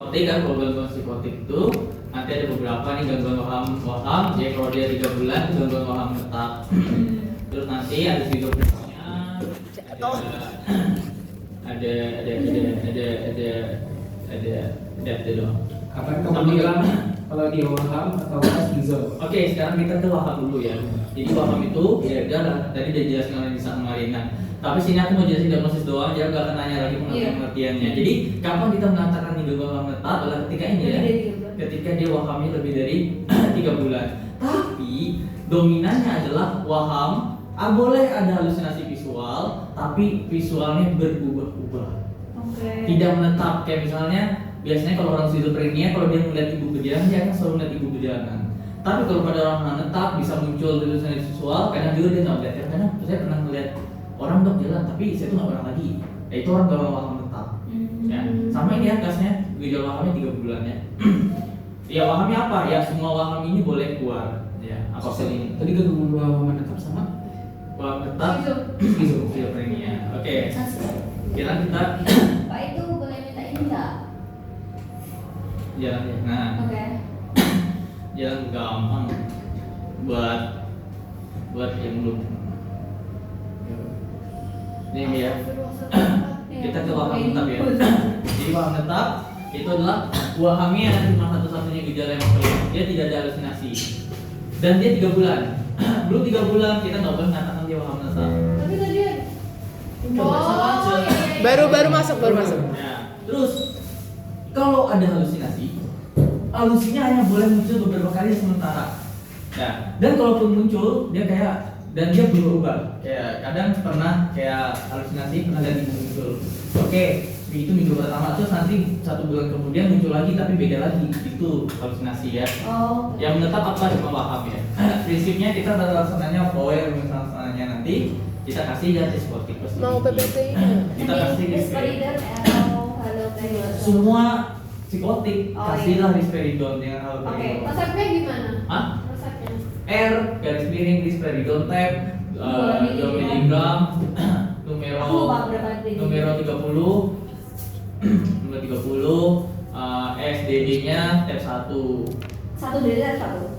Psikotik kan, kalau gangguan psikotik itu nanti ada beberapa nih gangguan waham. Jadi kalau dia 3 bulan itu gangguan waham tetap. Terus nanti ada skizofrenia, ada doang. Kapan kamu bilang kalau dia waham atau skizo? Oke, sekarang kita ke waham dulu ya. Jadi waham itu ya udah tadi udah jelaskan oleh Nisa kemarin. Nah, tapi sini aku mau jelasin diagnosis doang, jadi gak akan nanya lagi pengertiannya. Jadi kapan kita mengatakan ini gangguan waham tetap adalah ketika ini ya, ketika dia wahamnya lebih dari 3 bulan. Tapi dominannya adalah waham, boleh ada halusinasi visual, tapi visualnya berubah-ubah. Tidak menetap. Kayak misalnya biasanya kalau orang skizofrenia, kalau dia melihat ibu berjalan, dia akan selalu melihat ibu berjalan. Tapi kalau pada orang menetap bisa muncul halusinasi visual, kadang juga dia nggak melihat. Kadang saya pernah melihat orang dok jalan, tapi saya tuh nggak pernah lagi. Ya itu orang gangguan waham tetap. Ya, sama ini ya kasnya gejala wahamnya 3 bulan ya. Ya wahamnya apa? Ya semua waham ini boleh keluar. Ya apapun ini. Tadi gangguan waham tetap sama Waham tetap skizofrenia. Oke. Kira kita Pak itu boleh minta ini nggak? jalan ya. Nah, Oke. jalan gampang buat yang belum. Ini ya. Kita ke waham tetap ya. Jadi waham tetap itu adalah wahamnya cuma satu-satunya gejala yang paling dia tidak ada halusinasi dan dia 3 bulan. Belum 3 bulan kita nggak boleh mengatakan dia waham tetap. Tapi tadi Coba sama aja. Baru masuk. Nah, terus kalau ada halusinasi, halusinya hanya boleh muncul beberapa kali sementara. Nah, dan kalaupun muncul dia kayak dan dia berubah. Kayak kadang pernah kayak halusinasi pernah dan muncul. Oke, itu minggu pertama terus nanti 1 bulan kemudian muncul lagi tapi beda lagi. Itu halusinasi ya. Oh. Yang menetap apa cuma waham ya. Prinsipnya kita laksananya misalnya nanti kita kasih ya psikotik Mau PPT kita kasih Risperidon atau haloperidol. semua psikotik Oh, kasihlah risperidon dengan Oke, haloperidol. resepnya gimana? Hah? Resepnya. R garis miring risperidon tab 2 mg Aku lupa berapa detik. numero 30 SDD nya tab 1 Satu dari satu.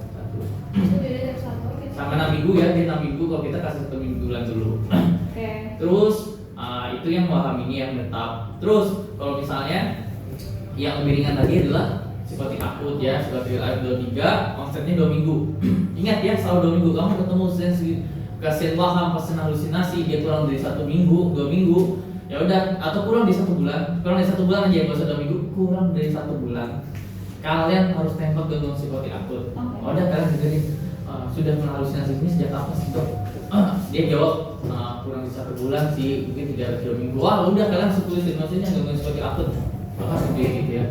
Satu dari satu. Oke. sama 6 minggu ya, di 6 minggu kalau kita kasih 1 bulan dulu. Oke. Terus itu yang waham ini yang menetap. Terus kalau misalnya yang lebih ringan tadi adalah psikotik akut ya, psikotik akut 23, konsepnya 2 minggu. Ingat ya, selalu 2 minggu kamu ketemu pasien waham, pasien halusinasi dia kurang dari 1 minggu, 2 minggu, ya udah, atau kurang dari 1 bulan, kurang dari 1 bulan aja nggak usah 2 minggu, kurang dari 1 bulan. Kalian harus tembak gangguan psikotik akut. Oke. Udah kalian dengerin sudah pernah halusinasi ini sejak kapan sih dok? Dia jawab kurang dari 1 bulan sih, mungkin 3 minggu. Wah udah kalian harus tulis diagnosisnya gangguan psikotik akut. Maka seperti gitu ya.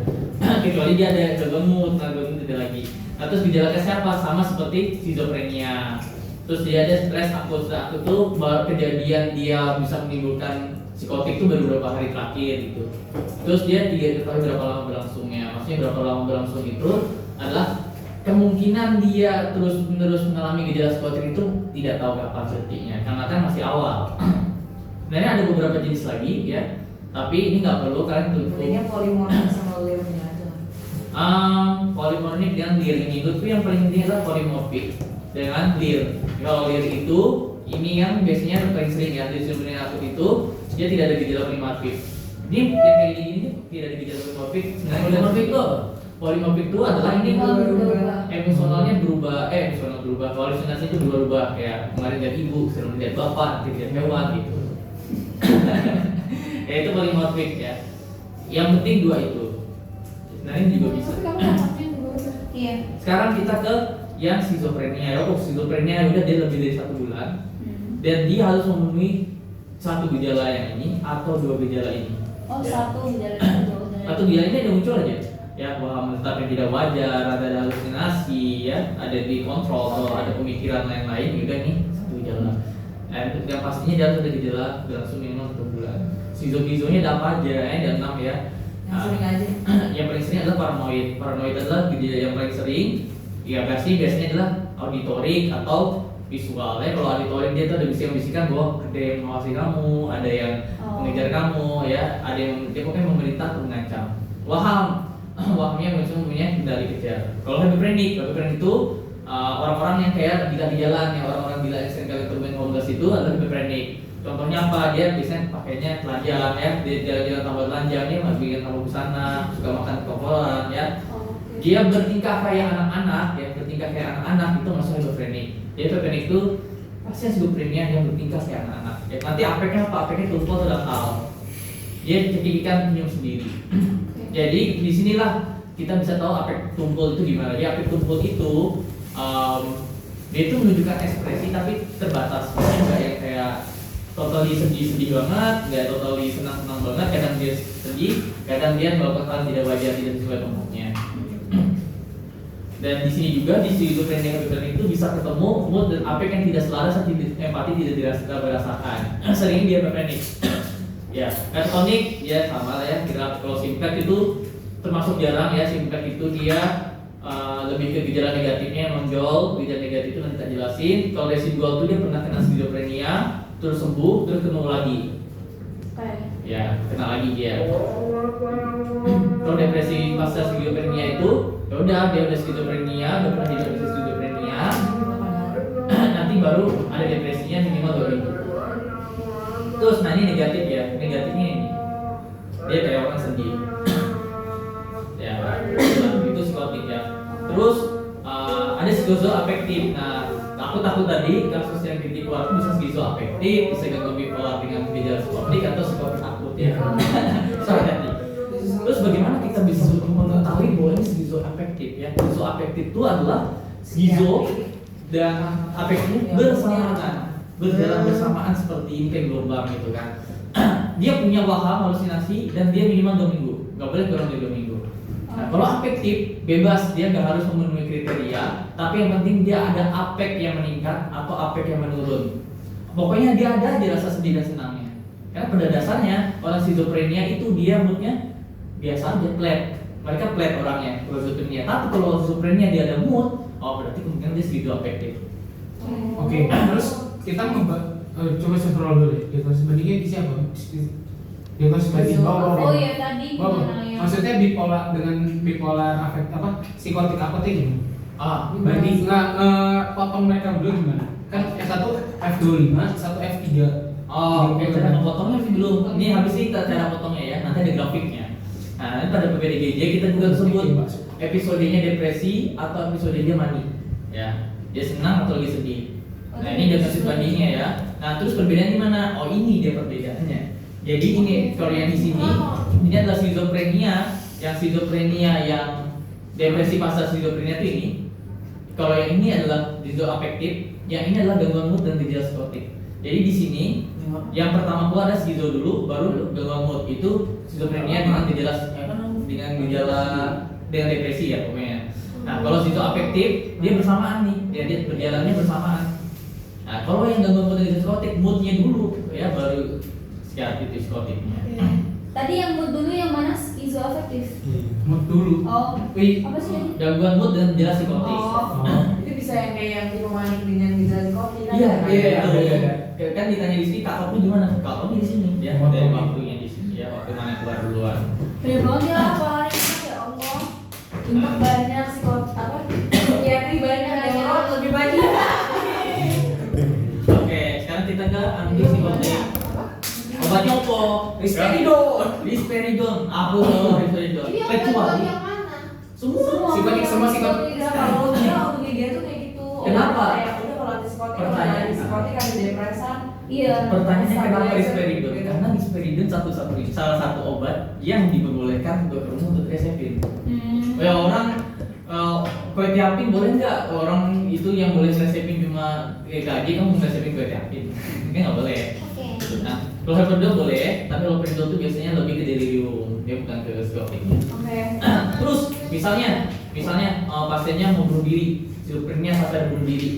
Kecuali dia ada gangguan mood, tidak lagi. Nah terus gejalanya siapa? Sama seperti skizofrenia. Terus dia ada stres akut. Stres akut itu kejadian dia bisa menimbulkan psikotik itu baru beberapa hari terakhir gitu. Terus dia 3 kali berapa lama berlangsungnya. Maksudnya berapa lama berlangsung itu adalah kemungkinan dia terus-menerus mengalami gejala psikotik itu tidak tahu kapan sepertinya karena kan masih awal. Sebenarnya ada beberapa jenis lagi ya, tapi ini nggak perlu kalian tutup. Bedanya polimorfik sama lirnya aja. Polimorfik dengan lir ini itu yang paling penting adalah polimorfik dengan lir. Kalau lir itu ini yang biasanya paling sering ya, di skizofrenia akut itu dia tidak ada gejala polimorfik. Ini yang kayak gini tidak ada gejala polimorfik. Sebenarnya polimorfik itu polimorfik itu adalah ini emosionalnya berubah, emosional berubah, halusinasi itu berubah kayak kemarin lihat ibu, sering lihat bapak, nanti lihat hewan gitu. Ya itu polimorfik ya. Yang penting 2 itu. Nah ini juga bisa. Tapi kamu dapatnya dulu. Iya. Sekarang kita ke yang skizofrenia ya. Skizofrenia udah dia lebih dari 1 bulan dan dia harus memenuhi 1 gejala yang ini atau 2 gejala ini. Oh, Ya. 1 gejala itu. Atau gejala ini ada muncul aja. Ya, waham tetap yang tidak wajar, ada halusinasi, ya, ada dikontrol atau ada pemikiran lain-lain juga nih 1 gejala. Yang pastinya dia harus ada gejala berlangsung minimal 1 bulan. Skizonya ada apa aja? Ada 6 ya. Yang sering aja. Yang paling sering adalah paranoid. Paranoid adalah gejala yang paling sering. Ya biasanya adalah auditorik atau visual. Ya kalau auditorik dia tuh ada bisikan-bisikan bahwa ada yang mengawasi kamu, ada yang mengejar kamu, ya, ada yang dia pokoknya memerintah atau mengancam. Waham wahamnya mempunyai kendali kejar. Kalau hebeprendik itu orang-orang yang kayak gila di jalan, yang orang-orang gila yang sering kali bermain homeless itu adalah hebeprendik. Contohnya apa? Dia biasanya pakainya telanjang ya, dia jalan-jalan tanpa telanjang, dia nggak bikin tanpa busana, suka makan kokoran ya. Dia bertingkah kayak anak-anak, ya bertingkah kayak anak-anak itu masuk hebeprendik. Jadi hebeprendik itu pasien skizofrenia yang bertingkah kayak anak-anak. Ya, nanti apeknya apa? Apeknya tumpul atau dangkal. Dia cekikikan senyum sendiri. Jadi disinilah kita bisa tahu apek tumpul itu gimana. Jadi apek tumpul itu dia itu menunjukkan ekspresi tapi terbatas. Maksudnya nggak yang kayak totally sedih banget, nggak totally senang banget. Kadang dia sedih, kadang dia melakukan hal tidak wajar, tidak sesuai tempatnya. Dan di sini juga di skizofrenia itu bisa ketemu mood dan apek yang tidak selaras, empati tidak dirasakan. Sering dia berpanik. Ya, katatonik ya sama lah ya. Kalau simplex itu termasuk jarang ya. Simplex itu dia lebih ke gejala negatifnya yang menonjol. Gejala negatif itu nanti kita jelasin. Kalau residual itu dia pernah kena skizofrenia, terus sembuh, terus kena lagi. Ya, kena lagi dia. Kalau depresi pasca skizofrenia itu, ya udah dia udah skizofrenia, udah pernah didiagnosis skizofrenia, nanti baru ada depresinya minimal 2 minggu. Terus, nah ini negatif ya, negatifnya ini dia kayak orang sedih. Ya, itu psikotik ya. Terus ada skizoafektif. Nah, aku takut tadi kasus yang bipolar itu bisa skizoafektif, bisa gangguan bipolar dengan gejala psikotik atau psikotik akut ya. Sorry tadi. Terus bagaimana kita bisa mengetahui bahwa ini skizoafektif ya? Skizoafektif itu adalah skizo dan afektif berjalan bersamaan seperti ini kayak gelombang gitu kan. Dia punya waham halusinasi dan dia minimal 2 minggu, nggak boleh kurang dari 2 minggu. Nah, kalau afektif bebas, dia nggak harus memenuhi kriteria, tapi yang penting dia ada afek yang meningkat atau afek yang menurun. Pokoknya dia ada aja rasa sedih dan senangnya. Karena pada dasarnya orang skizofrenia itu dia moodnya biasa aja, flat. Mereka flat orangnya kalau skizofrenia. Tapi kalau skizofrenia dia ada mood, oh berarti kemungkinan dia skizoafektif. Oke, terus kita coba scroll dulu deh. Diagnosis bandingnya di siapa? Diagnosis banding bawah. Oh iya tadi Bawah. gimana ya? Maksudnya bipolar dengan bipolar afek apa? Psikotik apa tuh gimana? Banding potong mereka berdua gimana? Kan satu F25, satu F3. Oh, oke, cara memotongnya sih belum. Ini habis ini kita cara potongnya ya. Nanti ada grafiknya. Nah, nanti pada PPDGJ kita juga sebut episodenya depresi atau episodenya mani. Ya, dia senang atau lagi sedih. Nah, ini diagnosis bandingnya ya. Nah, terus perbedaan di mana? Oh, ini dia perbedaannya. Jadi ini kalau yang di sini ini adalah skizofrenia, yang depresi pasca skizofrenia itu ini. Kalau yang ini adalah skizoafektif, yang ini adalah gangguan mood dan gejala psikotik. Jadi di sini yang pertama keluar ada skizo dulu, baru gangguan mood. Itu skizofrenia dengan gejala depresi ya pokoknya. Nah, kalau skizoafektif dia bersamaan nih, dia berjalannya bersamaan. Nah, kalau yang gangguan mood dan psikotik, moodnya dulu ya baru psikotiknya. Tadi yang mood dulu yang mana skizoafektif? Mood dulu. Oh, Wih, apa sih? Gangguan mood dan gejala psikotik. Itu bisa yang kayak yang tipe manik dengan gejala psikotik kan? iya. Kan ditanya di sini kakakmu di mana? Kakakmu di sini ya. Waktu Dari ini. waktunya di sini ya, waktu mana keluar duluan. Banyak banget ya apa hari ini ya Allah. Impact banyak psikiatri banyak neurolog lebih banyak. Oke, sekarang kita ke antipsikotik. Obatnya apa? Risperidon. Apa tuh risperidon? Ini Kecuali yang mana? semua. Psikotik semua psikotik. Kalau dia untuk dia tuh kayak gitu. Kenapa? Kayak udah kalau antipsikotik, kalau Pertanyaan. ada antipsikotik ada depresan. Iya. Pertanyaannya kenapa Stabilizer risperidon? gitu. Karena risperidon salah satu obat yang diperbolehkan untuk resepin. Ya orang kue-tiapin boleh nggak? Orang itu yang boleh resepin cuma EKG, kamu resepin kue-tiapin? Mungkin nggak boleh. Oke. Nah, kalau risperidon boleh, tapi kalau risperidon itu biasanya lebih ke delirium, dia bukan ke psikotiknya. Oke. Terus misalnya pasiennya mau bunuh diri, skizofrenia sampai bunuh diri,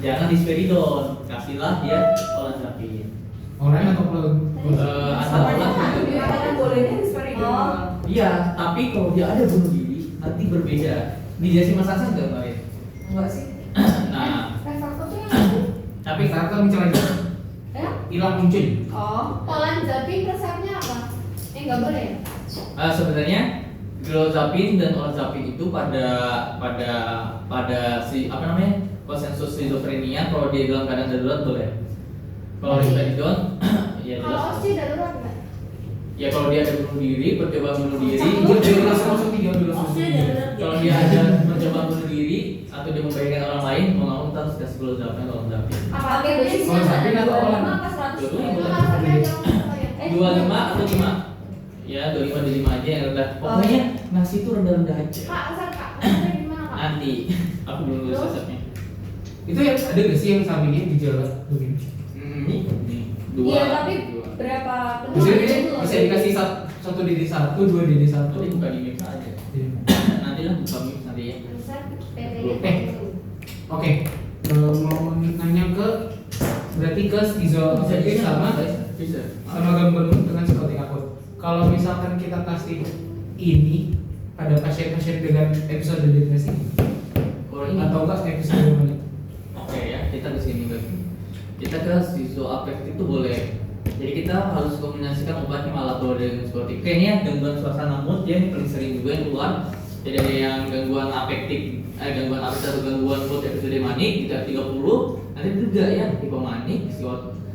jangan risperidon, kasihlah dia olanzapin. Orang atau kalau Asal Karena bolehnya risperidon. Iya, tapi kalau dia ada bunuh diri nanti berbeda. Di Jasi Mas Hasan nggak kemarin? Enggak sih? Nah, Refaktor tuh yang mana? tapi Saat muncul aja, Ya? hilang muncul. Oh, olanzapin resepnya apa? Nggak boleh ya? sebenarnya Gelozapin dan olanzapin itu pada si apa namanya konsensus skizofrenia kalau dia dalam keadaan darurat boleh. Kalau risperidon ya Kalau jelas. sih darurat nggak? Ya kalau dia ada bunuh diri, percobaan bunuh diri, masuk 3 kalau dia ada percobaan bunuh diri atau dia membahayakan orang lain, mau nggak mau kita harus kasih gelozapin atau olanzapin. Apa dosis? Olanzapin atau olan? Apa 100? Dua 25 atau 5 ya 25 dari 5 aja yang rendah. Pokoknya nasi itu rendah-rendah aja. Kak, besar Kak. Besar gimana Kak? Nanti aku belum lulus resepnya. Itu yang ada nggak sih yang sampingnya gejala begini? Nih, dua. Iya, tapi dua. berapa Bisa, penuh itu? bisa dikasih 1 DD1, 2 DD1. Nanti buka di mix aja. Iya. Nanti lah buka mix nanti ya. Besar Oke, mau nanya ke berarti ke skizofrenia bisa. sama gangguan mood dengan psikotik akut. Kalau misalkan kita kasih ini pada pasien-pasien dengan episode depresi Kalau ini atau enggak episode mana? oke ya, kita ke sini Bang. Kita ke schizoafektif itu boleh. Jadi kita harus kombinasikan obatnya malah dengan psikotik. Kayaknya gangguan suasana mood dia yang paling sering juga yang keluar. Jadi ada yang gangguan afektif, gangguan afektif atau gangguan mood episode manik kita 30. Nanti juga ya tipe manik,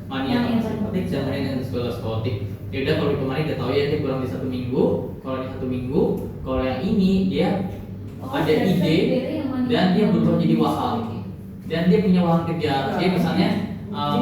mania atau psikotik, jangan yang psikotik. Ya udah kalau tipe manik kita tahu ya dia kurang di 1 minggu. Kalau di 1 minggu, kalau yang ini dia ada ide dan dia berubah jadi waham. Dan dia punya waham kejar. Dia misalnya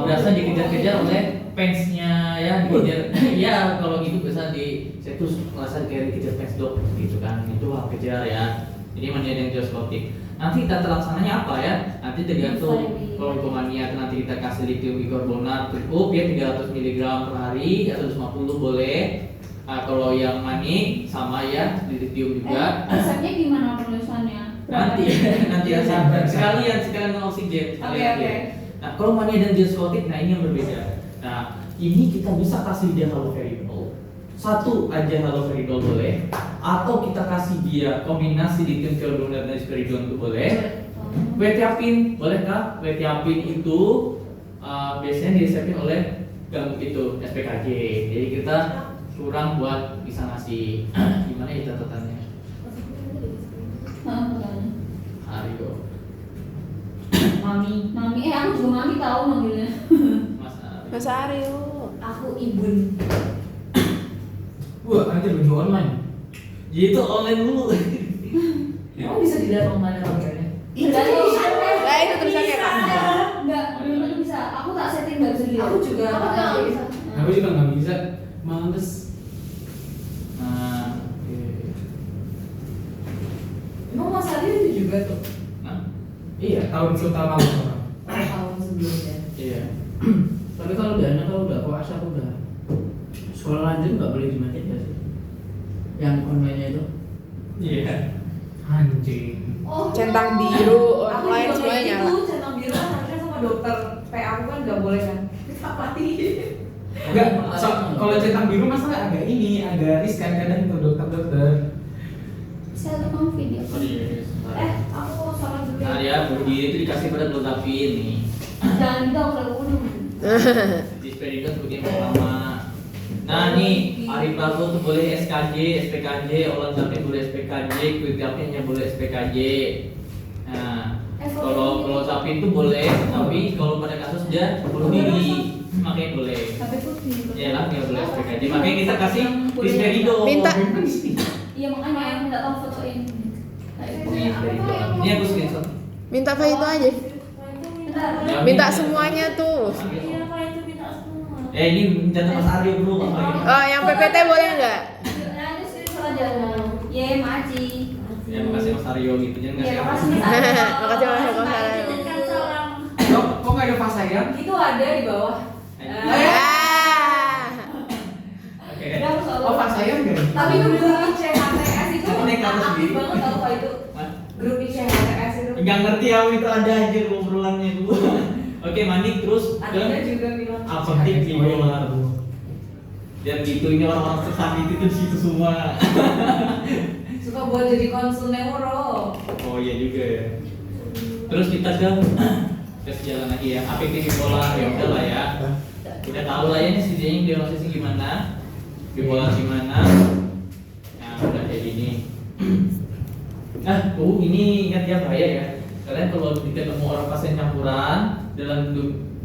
berasa dikejar-kejar oleh fansnya ya dikejar. Ya kalau gitu biasa saya tuh merasa kayak dikejar fans dok gitu kan. Itu waham kejar ya. Jadi mania dan psikotik. Nanti tata laksananya apa ya? Nanti tergantung kalau hipomania nanti kita kasih lithium bikarbonat cukup ya 300 mg per hari atau 150 boleh. Kalau yang manik sama ya lithium juga. Resepnya gimana penulisannya? Nanti ya sekalian oksigen. Oke. Nah kalau mania dan psikotik, nah ini yang berbeda. Nah ini kita bisa kasih dia haloperidol. 1 aja haloperidol boleh, atau kita kasih dia kombinasi lithium bikarbonat dan risperidon itu boleh. Wetiapin boleh kah? Wetiapin itu biasanya diresepin oleh itu SPKJ. Jadi kita kurang buat bisa ngasih gimana ya catatannya? Ario. Mami, aku juga mami tahu manggilnya. Mas Ario. Mas Aryo. Aku ibun. Wah, ada baju online. Jadi itu online dulu. Kamu bisa dilihat online ordernya? Enggak Nah, itu tulisannya Kak. Enggak, belum tentu bisa. Aku tak setting enggak bisa dilihat. Aku juga Aku nggak nggak bisa. Aku juga nggak bisa, males. Nah, Emang Mas Adi itu juga tuh nah, iya, Tahun pertama orang. tahun sebelumnya. iya. Tapi kalau udah puasa aku udah sekolah lanjut nggak boleh dimatiin nggak sih? Yang online itu? Iya. Anjing. Oh, Centang biru, Aku online juga semuanya kayak nyala. gitu, centang biru kan harusnya sama dokter PA aku kan nggak boleh kan? Kita mati. Enggak, kalau centang biru masalah agak agak riskan kadang untuk dokter-dokter. saya rekam video. Oh, iya. Aku sholat dulu. Nah ya, berdiri itu dikasih pada gelotapin nih. Jangan gitu aku selalu bunuh. Disperidos sebagai yang pertama. Nah nih, hari Rabu tuh boleh SKJ, SPKJ, olanzapin boleh SPKJ, quetiapinnya boleh SPKJ. Nah, kalau zapin tuh boleh, tapi kalau pada kasus dia bunuh diri, makanya boleh. HP putih. Ya lah, nggak boleh SPKJ. Makanya kita kasih disperidos. Minta. Iya makanya yang minta tolong fotoin. Ini aku screenshot. Minta Pak itu aja. Ya, Minta semuanya tuh. Iya Pak itu minta semua. Ini minta Mas Aryo dulu apa ini? Oh, yang PPT boleh nggak? Nah, ini screenshot aja. Ye, Maci. Ya makasih Mas Aryo gitu, jangan Iya, ngasih makasih apa. Mas Aryo. Makasih, Mas Aryo. Kan salam. Kok nggak ada pas sayang? Itu ada di bawah. Ah. Oke. Udah, aku selalu. Oh, pas sayang nggak? Tapi itu grup ICHTS itu Ini kasus aktif gini. banget tau Pak itu. Hah? Grup ICHTS itu. Nggak ngerti aku itu ada aja obrolannya dulu. Oke, manik terus Adanya juga bilang. apotik bipolar. Dan gitu ini orang-orang sesat itu di situ semua. Suka buat jadi konsul neuro. Oh iya juga ya. Terus kita ke sejalan lagi ya. Afektif bipolar ya udah lah ya. Udah tahu lah ya ini diagnosisnya gimana. Bipolar gimana. Nah, udah kayak gini. Ini ingat ya, bahaya ya. Kalian kalau ketemu orang pasien campuran dalam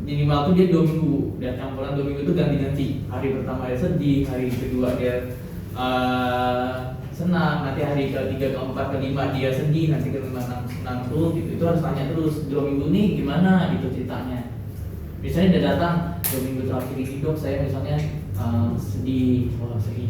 minimal tuh dia 2 minggu, dan campuran 2 minggu itu ganti-ganti. Hari pertama dia sedih, hari kedua dia senang, nanti hari ketiga, keempat, kelima dia sedih, nanti kelima senang tuh gitu. Itu harus tanya terus 2 minggu nih gimana gitu ceritanya. Misalnya udah datang 2 minggu terakhir ini dok, saya misalnya sedih, wah sedih.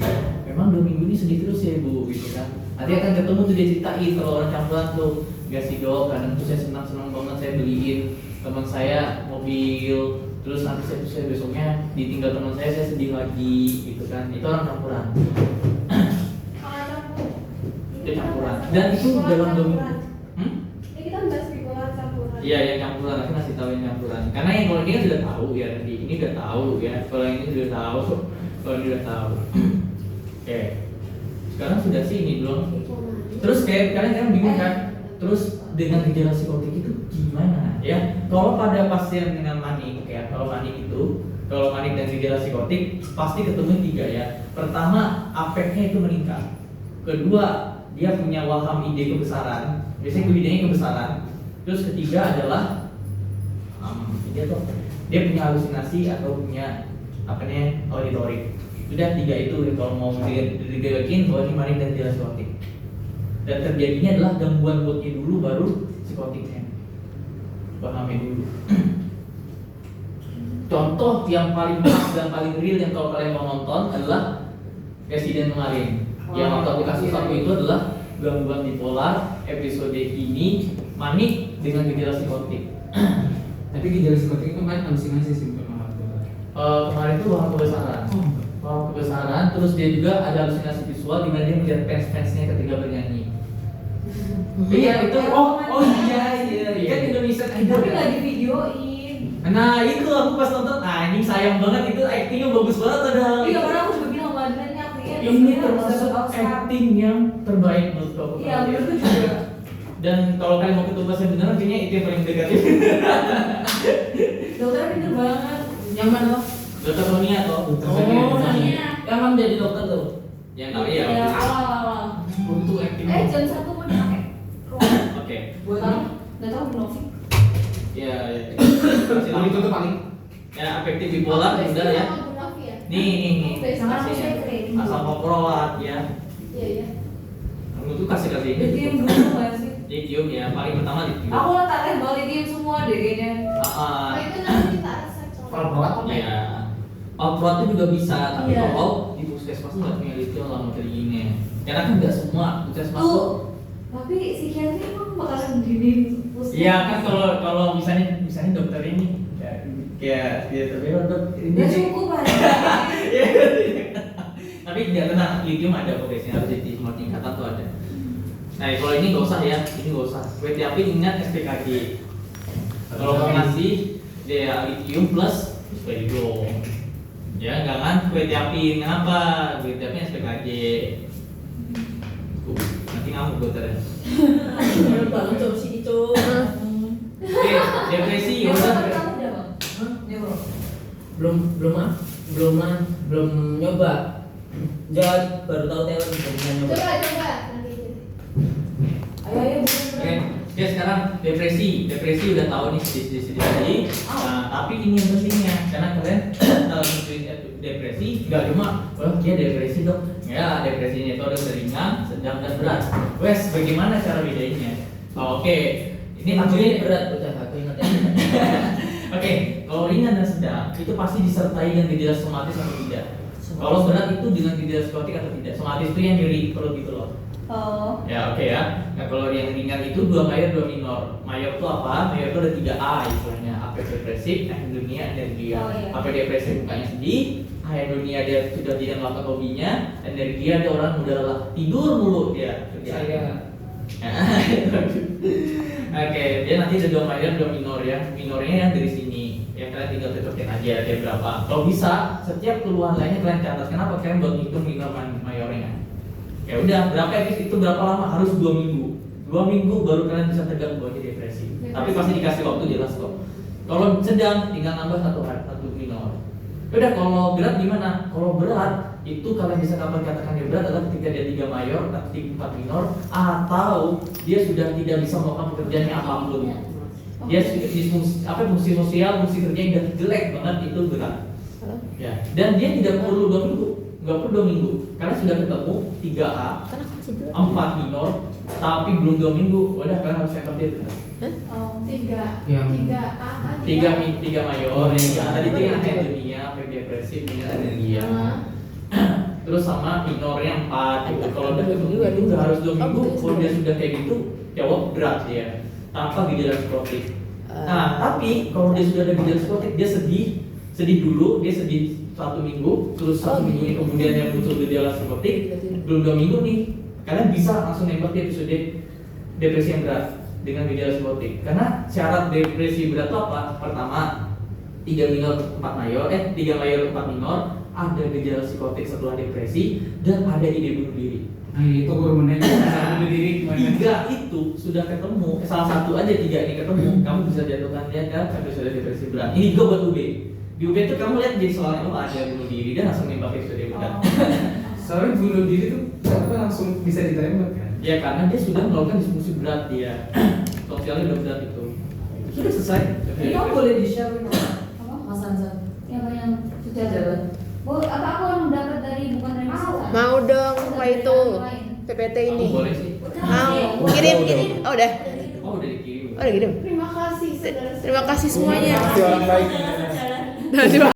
Memang 2 minggu ini sedih terus ya bu, gitu kan. Nanti akan ketemu tuh dia ceritain kalau orang campuran tuh, enggak sih dok, kadang tuh saya senang banget saya beliin teman saya mobil, terus nanti saya besoknya ditinggal teman saya sedih lagi, gitu kan. Itu orang campuran. Itu campuran. Dan itu dalam 2 minggu. Ini kita bahas bipolar campuran. Iya, yang campuran, aku masih tahu yang campuran. Karena yang kalau ini kan sudah tahu ya, ini udah tahu ya. Kalau yang ini sudah tahu, kalau ini udah tahu. Oke. Sekarang sudah sih ini belum. Terus kayak kalian bingung kan? Terus dengan gejala psikotik itu gimana ya? Kalau pada pasien dengan manik ya, kalau manik dan gejala psikotik pasti ketemu 3 ya. Pertama, afeknya itu meningkat. Kedua, dia punya waham ide kebesaran. Biasanya idenya kebesaran. Terus ketiga adalah dia punya halusinasi atau punya auditorik. Sudah 3 itu kalau mau digagalin bahwa ini manik dan gejala psikotik. Dan terjadinya adalah gangguan moodnya dulu baru psikotiknya. Pahami dulu. Contoh yang paling pas dan paling real yang kalau kalian mau nonton adalah Resident kemarin. Yang waktu aku kasus aku itu adalah gangguan bipolar, episode ini manik dengan gejala psikotik. Tapi gejala psikotik itu kan halusinasi sih bukan malah. Kemarin itu waham kebesaran. Waham kebesaran, terus dia juga ada halusinasi visual di mana dia melihat fans-fansnya ketika bernyanyi. Iya itu. Iya. Kan Indonesia Idol. Tapi nggak di videoin. Nah itu aku pas nonton, ini sayang banget itu actingnya bagus banget padahal. Iya, karena aku juga bilang Madlennya aktingnya. Ini termasuk acting yang terbaik menurut aku. Iya, menurutku juga. Dan kalau kalian mau ketemu pasien beneran, kayaknya itu yang paling dekat. Dokternya pinter banget. Yang mana Pak? Dokter Sonia atau Dokter Sonia. Sonia. Yang kan jadi dokter tuh. Yang tahu ya. Iya, awal-awal. Untuk acting. Jam 1 mau dipakai. Oke. Buat apa? Nggak tahu Novik. Ya. Itu tuh paling. Ya afektif bipolar udah ya. Nih. Jangan Kasih saya ya. keren. Asal poprolat ya. Iya. Kamu tuh kasih. Lithium dulu nggak sih? Lithium ya, paling pertama lithium. Aku letak label lithium semua deh kayaknya. Nah, itu nanti kita resep soalnya. Valproat apa ya? Ya. Valproat itu juga bisa, tapi Iya. kalau di puskesmas tuh nggak punya lithium lama ini. Karena kan nggak semua puskesmas tuh. Tuh. Tapi psikiatri emang bakalan dinin puskesmas. Iya kan kalau misalnya dokter ini kayak dia terbiasa dok. Ya cukup aja. Tapi tidak tenang, lithium ada kok biasanya harus di semua tingkatan tuh ada. Nah kalau ini nggak usah ya, ini nggak usah. Quetiapin ingat SPKG. Kalau mau ngasih dia lithium plus spesium. Ya nggak kan quetiapin, kenapa? Quetiapin SPKG. Nanti ngamuk dokternya. Bener banget tuh si itu. Oke, depresi Yang udah. pertama kamu udah bang? Hah? Neuro. Belum nyoba. Jangan baru tahu teori belum nyoba. Coba nanti. Ayo Oke, ya sekarang depresi udah tahu nih sedih. Nah, tapi ini yang pentingnya karena kalian dalam depresi nggak cuma, dia depresi dok. Ya depresinya itu ada ringan, sedang dan berat. Wes, bagaimana cara bedainnya? Oke, ini Ini berat udah aku ingat ya. Oke, kalau ringan dan sedang itu pasti disertai dengan gejala somatis atau tidak. Kalau berat itu dengan gejala psikotik atau tidak. Somatis itu yang nyeri perut gitu loh. Oh. Ya oke ya. Nah kalau yang ringan itu 2 mayor 2 minor. Mayor itu apa? Mayor itu ada 3 A istilahnya. AP depresif, ahedonia, energia. Oh, iya. AP depresif mukanya sedih, ahedonia dia sudah tidak melakukan hobinya, energia dia orang udah lelah tidur mulu dia. Saya. Oke, dia nanti ada 2 mayor 2 minor ya. Minornya yang dari sini. Ya kalian tinggal cocokin aja dia berapa. Kalau bisa setiap keluhan lainnya kalian catat. Kenapa kalian buat hitung minor mayornya? Ya udah, berapa itu berapa lama? Harus 2 minggu. 2 minggu baru kalian bisa tegak bahwa dia depresi. Tapi pasti dikasih waktu jelas kok. Kalau sedang tinggal nambah 1 minor. Udah kalau berat gimana? Kalau berat itu kalian bisa kapan katakan dia berat adalah ketika dia 3 mayor, tapi 4 minor, atau dia sudah tidak bisa melakukan pekerjaannya apapun. Dia fungsi sosial, fungsi kerja yang udah jelek banget, itu berat. Ya. Dan dia tidak perlu 2 minggu, nggak perlu 2 minggu, karena sudah ketemu 3A, 4 minor, tapi belum 2 minggu, udah kalian harus center dia benar. Oh, tiga. Yang- Tiga apa? 3 mayor, yang tadi itu yang anemia, efek depresif, dengan anemia. Terus sama minornya 4 gitu. Kalau udah ketemu itu udah harus 2 minggu. Kalau dia sudah kayak gitu, jawab berat dia tanpa gejala psikotik. Nah, tapi kalau dia sudah ada gejala psikotik, dia sedih dulu, dia sedih 1 minggu, terus 1 minggu ini kemudian yang muncul gejala psikotik, belum 2 minggu nih, kalian bisa langsung nembak dia episode depresi yang berat dengan gejala psikotik. Karena syarat depresi berat itu apa? Pertama, 3 minor 4 mayor, 3 mayor 4 minor, ada gejala psikotik setelah depresi, dan ada ide bunuh diri. Nah itu baru menanya bunuh diri gimana? 3 itu sudah ketemu, salah satu aja 3 ini ketemu, kamu bisa jatuhkan dia ke episode depresi berat. Ini juga buat UB. Di UB itu kamu lihat jadi soalnya oh ada bunuh diri dan langsung nembak episode berat. Soalnya bunuh diri tuh kenapa langsung bisa ditembak kan? Ya karena dia sudah melakukan diskusi berat dia, sosialnya udah berat itu. Sudah selesai. Ini kamu boleh di-share Apa? Mas Hansan. Yang sudah Jalan. Bu, apa aku yang dapat dari bukan dari Mas? Mau dong Pak itu PPT ini. Aku boleh sih. Mau kirim. Oh udah. Oh udah dikirim. Oh udah kirim. Terima kasih saudara. Terima kasih semuanya. Pasti orang baik. Nah,